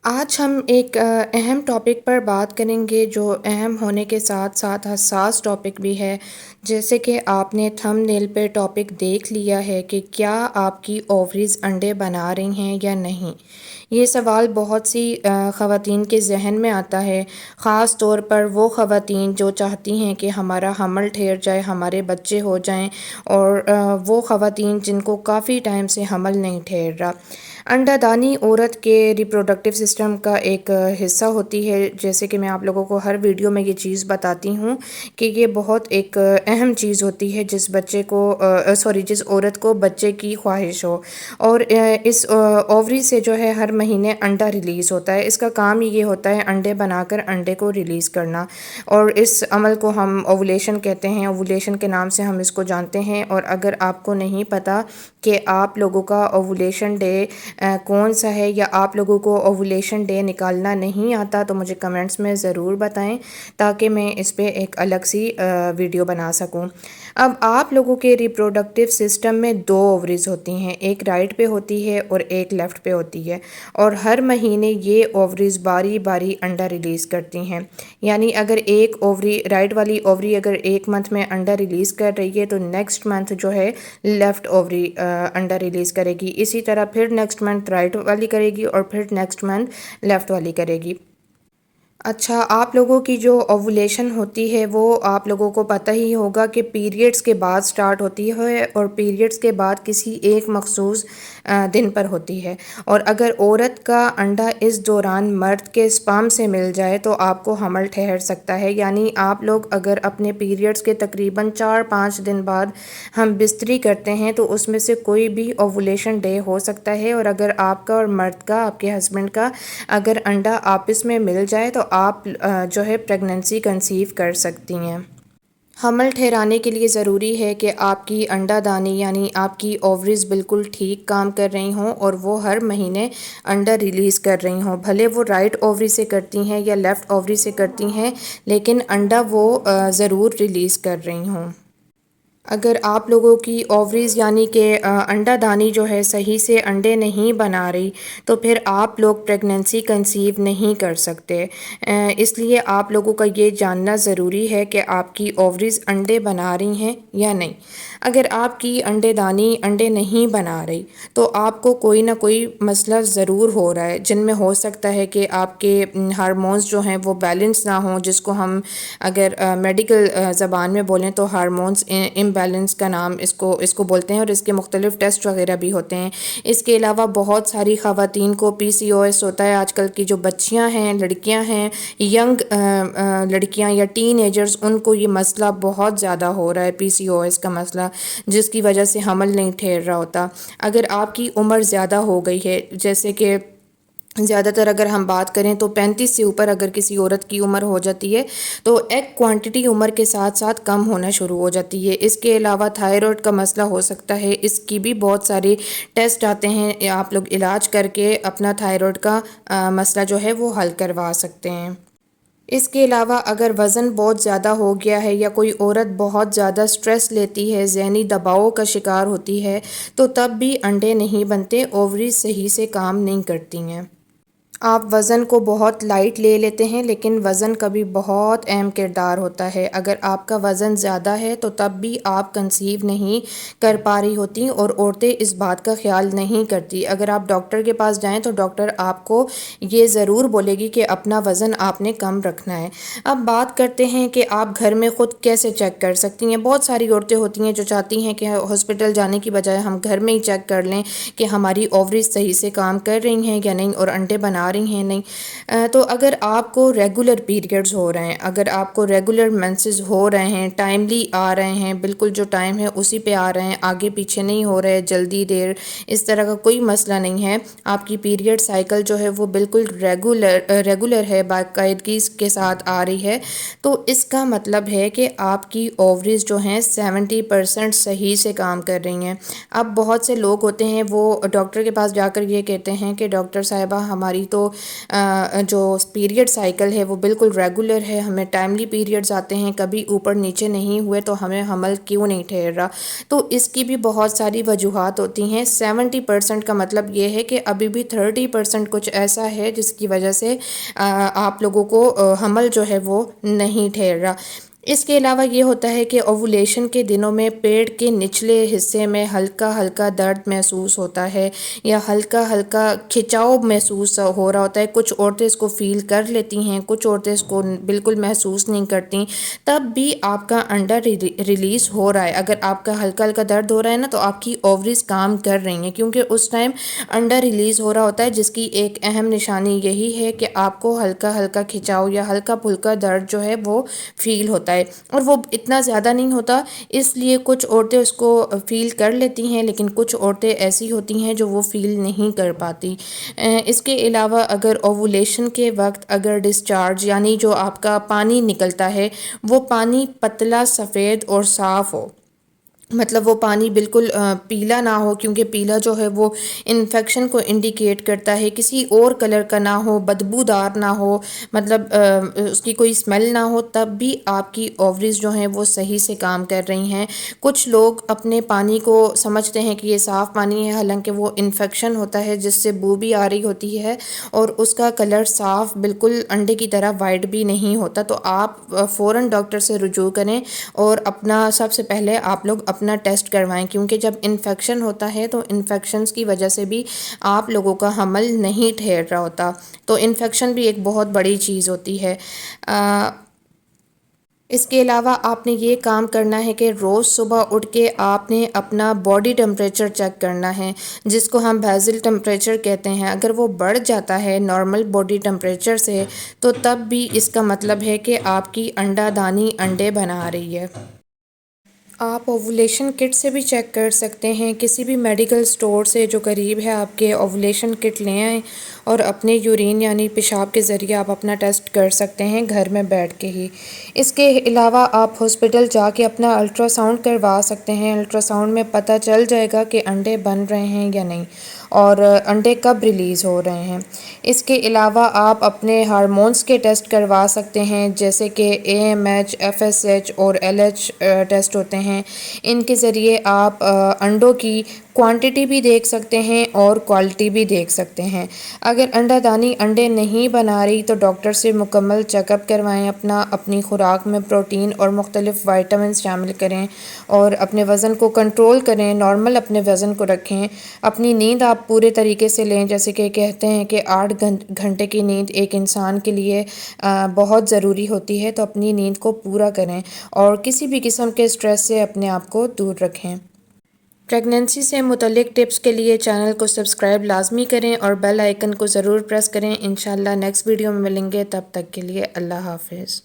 آج ہم ایک اہم ٹاپک پر بات کریں گے جو اہم ہونے کے ساتھ ساتھ حساس ٹاپک بھی ہے۔ جیسے کہ آپ نے تھم نیل پہ ٹاپک دیکھ لیا ہے کہ کیا آپ کی اووریز انڈے بنا رہی ہیں یا نہیں۔ یہ سوال بہت سی خواتین کے ذہن میں آتا ہے، خاص طور پر وہ خواتین جو چاہتی ہیں کہ ہمارا حمل ٹھہر جائے، ہمارے بچے ہو جائیں، اور وہ خواتین جن کو کافی ٹائم سے حمل نہیں ٹھہر رہا۔ انڈہ دانی عورت کے ریپروڈکٹیو سسٹم کا ایک حصہ ہوتی ہے، جیسے کہ میں آپ لوگوں کو ہر ویڈیو میں یہ چیز بتاتی ہوں کہ یہ بہت ایک اہم چیز ہوتی ہے جس عورت کو بچے کی خواہش ہو، اور اس اووری سے جو ہے ہر مہینے انڈا ریلیز ہوتا ہے۔ اس کا کام یہ ہوتا ہے انڈے بنا کر انڈے کو ریلیز کرنا، اور اس عمل کو ہم اووولیشن کہتے ہیں، اووولیشن کے نام سے ہم اس کو جانتے ہیں۔ اور اگر آپ کو نہیں پتہ کہ آپ لوگوں کا اووولیشن ڈے کون سا ہے، یا آپ لوگوں کو اووولیشن ڈے نکالنا نہیں آتا، تو مجھے کمنٹس میں ضرور بتائیں تاکہ میں اس پہ ایک الگ سی ویڈیو بنا سکوں۔ اب آپ لوگوں کے ریپروڈکٹیو سسٹم میں دو اووریز ہوتی ہیں، ایک رائٹ پہ ہوتی ہے اور ایک لیفٹ پہ ہوتی ہے، اور ہر مہینے یہ اووریز باری باری انڈا ریلیز کرتی ہیں۔ یعنی اگر ایک اووری رائٹ والی اووری اگر ایک منتھ میں انڈا ریلیز کر رہی ہے تو نیکسٹ منتھ جو ہے لیفٹ اووری انڈا ریلیز کرے گی، اسی طرح پھر نیکسٹ منتھ رائٹ والی کرے گی اور پھر نیکسٹ منتھ لیفٹ والی کرے گی۔ اچھا، آپ لوگوں کی جو اووولیشن ہوتی ہے وہ آپ لوگوں کو پتہ ہی ہوگا کہ پیریڈز کے بعد سٹارٹ ہوتی ہے، اور پیریڈز کے بعد کسی ایک مخصوص دن پر ہوتی ہے، اور اگر عورت کا انڈا اس دوران مرد کے سپرم سے مل جائے تو آپ کو حمل ٹھہر سکتا ہے۔ یعنی آپ لوگ اگر اپنے پیریڈز کے تقریباً 4-5 دن بعد ہم بستری کرتے ہیں تو اس میں سے کوئی بھی اووولیشن ڈے ہو سکتا ہے، اور اگر آپ کا اور مرد کا، آپ کے ہسبینڈ کا اگر انڈا آپس میں مل جائے تو آپ جو ہے پریگننسی کنسیو کر سکتی ہیں۔ حمل ٹھہرانے کے لیے ضروری ہے کہ آپ کی انڈا دانی یعنی آپ کی اووریز بالکل ٹھیک کام کر رہی ہوں اور وہ ہر مہینے انڈا ریلیز کر رہی ہوں، بھلے وہ رائٹ اووری سے کرتی ہیں یا لیفٹ اووری سے کرتی ہیں، لیکن انڈا وہ ضرور ریلیز کر رہی ہوں۔ اگر آپ لوگوں کی اووریز یعنی کہ انڈا دانی جو ہے صحیح سے انڈے نہیں بنا رہی تو پھر آپ لوگ پریگننسی کنسیو نہیں کر سکتے۔ اس لیے آپ لوگوں کا یہ جاننا ضروری ہے کہ آپ کی اووریز انڈے بنا رہی ہیں یا نہیں۔ اگر آپ کی انڈے دانی انڈے نہیں بنا رہی تو آپ کو کوئی نہ کوئی مسئلہ ضرور ہو رہا ہے، جن میں ہو سکتا ہے کہ آپ کے ہارمونز جو ہیں وہ بیلنس نہ ہوں، جس کو ہم اگر میڈیکل زبان میں بولیں تو ہارمونز امبیلنس کا نام اس کو بولتے ہیں، اور اس کے مختلف ٹیسٹ وغیرہ بھی ہوتے ہیں۔ اس کے علاوہ بہت ساری خواتین کو PCOS ہوتا ہے۔ آج کل کی جو بچیاں ہیں، لڑکیاں ہیں، ینگ لڑکیاں یا ٹین ایجرز، ان کو یہ مسئلہ بہت زیادہ ہو رہا ہے، PCOS کا مسئلہ، جس کی وجہ سے حمل نہیں ٹھہر رہا ہوتا۔ اگر آپ کی عمر زیادہ ہو گئی ہے، جیسے کہ زیادہ تر اگر ہم بات کریں تو 35 سے اوپر اگر کسی عورت کی عمر ہو جاتی ہے تو ایگ کوانٹٹی عمر کے ساتھ ساتھ کم ہونا شروع ہو جاتی ہے۔ اس کے علاوہ تھائرائڈ کا مسئلہ ہو سکتا ہے، اس کی بھی بہت ساری ٹیسٹ آتے ہیں، آپ لوگ علاج کر کے اپنا تھائرائڈ کا مسئلہ جو ہے وہ حل کروا سکتے ہیں۔ اس کے علاوہ اگر وزن بہت زیادہ ہو گیا ہے یا کوئی عورت بہت زیادہ سٹریس لیتی ہے، ذہنی دباؤ کا شکار ہوتی ہے، تو تب بھی انڈے نہیں بنتے، اووریز صحیح سے کام نہیں کرتی ہیں۔ آپ وزن کو بہت لائٹ لے لیتے ہیں، لیکن وزن کا بھی بہت اہم کردار ہوتا ہے۔ اگر آپ کا وزن زیادہ ہے تو تب بھی آپ کنسیو نہیں کر پا رہی ہوتی، اور عورتیں اس بات کا خیال نہیں کرتی۔ اگر آپ ڈاکٹر کے پاس جائیں تو ڈاکٹر آپ کو یہ ضرور بولے گی کہ اپنا وزن آپ نے کم رکھنا ہے۔ اب بات کرتے ہیں کہ آپ گھر میں خود کیسے چیک کر سکتی ہیں۔ بہت ساری عورتیں ہوتی ہیں جو چاہتی ہیں کہ ہاسپٹل جانے کی بجائے ہم گھر میں ہی چیک کر لیں کہ ہماری اووریز صحیح سے کام کر رہی ہیں یا نہیں اور انڈے بنا رہی ہیں نہیں۔ تو اگر آپ کو ریگولر پیریڈز ہو رہے ہیں، اگر آپ کو ریگولر مینسز ہو رہے ہیں، ٹائملی آ رہے ہیں، بالکل جو ٹائم ہے اسی پہ آ رہے ہیں، آگے پیچھے نہیں ہو رہے، جلدی دیر، اس طرح کا کوئی مسئلہ نہیں ہے، آپ کی پیریڈ سائیکل جو ہے وہ بالکل ریگولر ہے، باقاعدگی کے ساتھ آ رہی ہے، تو اس کا مطلب ہے کہ آپ کی اووریز جو ہیں 70% صحیح سے کام کر رہی ہیں۔ اب بہت سے لوگ ہوتے ہیں وہ ڈاکٹر کے پاس جا کر یہ کہتے ہیں کہ ڈاکٹر صاحبہ ہماری تو تو جو پیریڈ سائیکل ہے وہ بالکل ریگولر ہے، ہمیں ٹائملی پیریڈز آتے ہیں، کبھی اوپر نیچے نہیں ہوئے تو ہمیں حمل کیوں نہیں ٹھہر رہا؟ تو اس کی بھی بہت ساری وجوہات ہوتی ہیں۔ 70% کا مطلب یہ ہے کہ ابھی بھی 30% کچھ ایسا ہے جس کی وجہ سے آپ لوگوں کو حمل جو ہے وہ نہیں ٹھہر رہا۔ اس کے علاوہ یہ ہوتا ہے کہ اووولیشن کے دنوں میں پیٹ کے نچلے حصے میں ہلکا ہلکا درد محسوس ہوتا ہے یا ہلکا ہلکا کھچاؤ محسوس ہو رہا ہوتا ہے۔ کچھ عورتیں اس کو فیل کر لیتی ہیں، کچھ عورتیں اس کو بالکل محسوس نہیں کرتی، تب بھی آپ کا انڈا ریلیز ہو رہا ہے۔ اگر آپ کا ہلکا ہلکا درد ہو رہا ہے نا تو آپ کی اووریز کام کر رہی ہیں، کیونکہ اس ٹائم انڈا ریلیز ہو رہا ہوتا ہے، جس کی ایک اہم نشانی یہی ہے کہ آپ کو ہلکا ہلکا کھچاؤ یا ہلکا پھلکا درد جو ہے وہ فیل ہوتا ہے، اور وہ اتنا زیادہ نہیں ہوتا، اس لیے کچھ عورتیں اس کو فیل کر لیتی ہیں، لیکن کچھ عورتیں ایسی ہوتی ہیں جو وہ فیل نہیں کر پاتی۔ اس کے علاوہ اگر اووولیشن کے وقت اگر ڈسچارج یعنی جو آپ کا پانی نکلتا ہے وہ پانی پتلا، سفید اور صاف ہو، مطلب وہ پانی بالکل پیلا نہ ہو، کیونکہ پیلا جو ہے وہ انفیکشن کو انڈیکیٹ کرتا ہے، کسی اور کلر کا نہ ہو، بدبودار نہ ہو، مطلب اس کی کوئی اسمیل نہ ہو، تب بھی آپ کی اووریز جو ہیں وہ صحیح سے کام کر رہی ہیں۔ کچھ لوگ اپنے پانی کو سمجھتے ہیں کہ یہ صاف پانی ہے، حالانکہ وہ انفیکشن ہوتا ہے جس سے بو بھی آ رہی ہوتی ہے اور اس کا کلر صاف بالکل انڈے کی طرح وائٹ بھی نہیں ہوتا۔ تو آپ فوراً ڈاکٹر سے رجوع کریں اور اپنا سب سے پہلے آپ لوگ اپنا ٹیسٹ کروائیں، کیونکہ جب انفیکشن ہوتا ہے تو انفیکشنز کی وجہ سے بھی آپ لوگوں کا حمل نہیں ٹھہر رہا ہوتا، تو انفیکشن بھی ایک بہت بڑی چیز ہوتی ہے۔ اس کے علاوہ آپ نے یہ کام کرنا ہے کہ روز صبح اٹھ کے آپ نے اپنا باڈی ٹمپریچر چیک کرنا ہے، جس کو ہم بیزل ٹمپریچر کہتے ہیں۔ اگر وہ بڑھ جاتا ہے نارمل باڈی ٹمپریچر سے تو تب بھی اس کا مطلب ہے کہ آپ کی انڈا دانی انڈے بنا رہی ہے۔ آپ اووولیشن کٹ سے بھی چیک کر سکتے ہیں، کسی بھی میڈیکل سٹور سے جو قریب ہے آپ کے اووولیشن کٹ لے آئیں اور اپنے یورین یعنی پیشاب کے ذریعے آپ اپنا ٹیسٹ کر سکتے ہیں گھر میں بیٹھ کے ہی۔ اس کے علاوہ آپ ہاسپٹل جا کے اپنا الٹرا ساؤنڈ کروا سکتے ہیں۔ الٹرا ساؤنڈ میں پتہ چل جائے گا کہ انڈے بن رہے ہیں یا نہیں اور انڈے کب ریلیز ہو رہے ہیں۔ اس کے علاوہ آپ اپنے ہارمونز کے ٹیسٹ کروا سکتے ہیں، جیسے کہ AMH، FSH اور LH ٹیسٹ ہوتے ہیں۔ ان کے ذریعے آپ انڈوں کی کوانٹٹی بھی دیکھ سکتے ہیں اور کوالٹی بھی دیکھ سکتے ہیں۔ اگر انڈا دانی انڈے نہیں بنا رہی تو ڈاکٹر سے مکمل چیک اپ کروائیں، اپنی خوراک میں پروٹین اور مختلف وائٹامنز شامل کریں اور اپنے وزن کو کنٹرول کریں، نارمل اپنے وزن کو رکھیں۔ اپنی نیند آپ پورے طریقے سے لیں، جیسے کہ کہتے ہیں کہ 8 گھنٹے کی نیند ایک انسان کے لیے بہت ضروری ہوتی ہے، تو اپنی نیند کو پورا کریں اور کسی بھی قسم کے سٹریس سے اپنے آپ کو دور رکھیں۔ پریگنینسی سے متعلق ٹپس کے لیے چینل کو سبسکرائب لازمی کریں اور بیل آئیکن کو ضرور پریس کریں۔ انشاءاللہ نیکسٹ ویڈیو میں ملیں گے، تب تک کے لیے اللہ حافظ۔